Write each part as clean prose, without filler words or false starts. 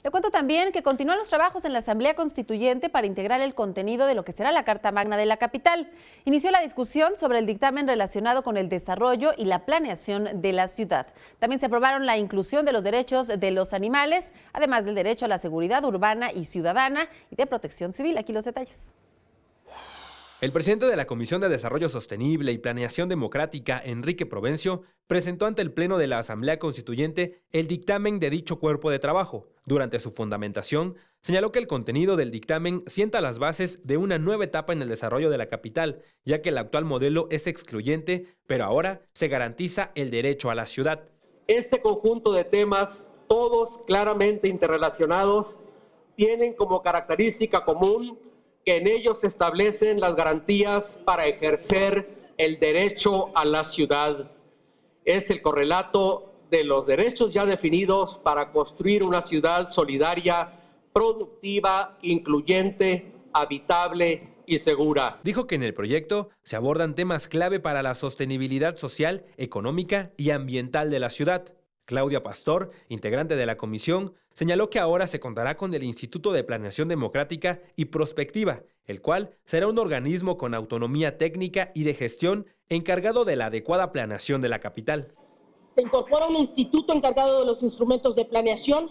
Le cuento también que continúan los trabajos en la Asamblea Constituyente para integrar el contenido de lo que será la Carta Magna de la capital. Inició la discusión sobre el dictamen relacionado con el desarrollo y la planeación de la ciudad. También se aprobaron la inclusión de los derechos de los animales, además del derecho a la seguridad urbana y ciudadana y de protección civil. Aquí los detalles. El presidente de la Comisión de Desarrollo Sostenible y Planeación Democrática, Enrique Provencio, presentó ante el Pleno de la Asamblea Constituyente el dictamen de dicho cuerpo de trabajo. Durante su fundamentación, señaló que el contenido del dictamen sienta las bases de una nueva etapa en el desarrollo de la capital, ya que el actual modelo es excluyente, pero ahora se garantiza el derecho a la ciudad. Este conjunto de temas, todos claramente interrelacionados, tienen como característica común que en ellos se establecen las garantías para ejercer el derecho a la ciudad. Es el correlato de los derechos ya definidos para construir una ciudad solidaria, productiva, incluyente, habitable y segura. Dijo que en el proyecto se abordan temas clave para la sostenibilidad social, económica y ambiental de la ciudad. Claudia Pastor, integrante de la comisión, señaló que ahora se contará con el Instituto de Planeación Democrática y Prospectiva, el cual será un organismo con autonomía técnica y de gestión encargado de la adecuada planeación de la capital. Se incorpora un instituto encargado de los instrumentos de planeación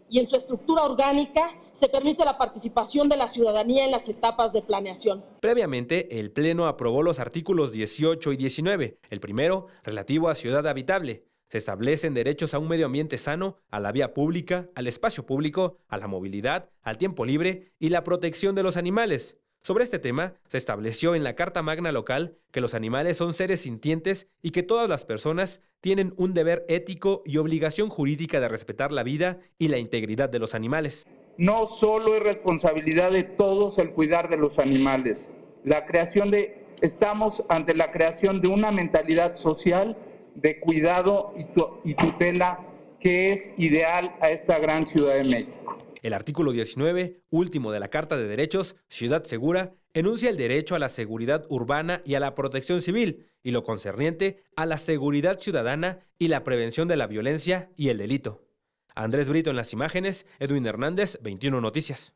y en su estructura orgánica se permite la participación de la ciudadanía en las etapas de planeación. Previamente, el Pleno aprobó los artículos 18 y 19, el primero relativo a ciudad habitable. Se establecen derechos a un medio ambiente sano, a la vía pública, al espacio público, a la movilidad, al tiempo libre y la protección de los animales. Sobre este tema, se estableció en la Carta Magna local que los animales son seres sintientes y que todas las personas tienen un deber ético y obligación jurídica de respetar la vida y la integridad de los animales. No solo es responsabilidad de todos el cuidar de los animales. Estamos ante la creación de una mentalidad social de cuidado y tutela que es ideal a esta gran Ciudad de México. El artículo 19, último de la Carta de Derechos, Ciudad Segura, enuncia el derecho a la seguridad urbana y a la protección civil, y lo concerniente a la seguridad ciudadana y la prevención de la violencia y el delito. Andrés Brito en las imágenes, Edwin Hernández, 21 Noticias.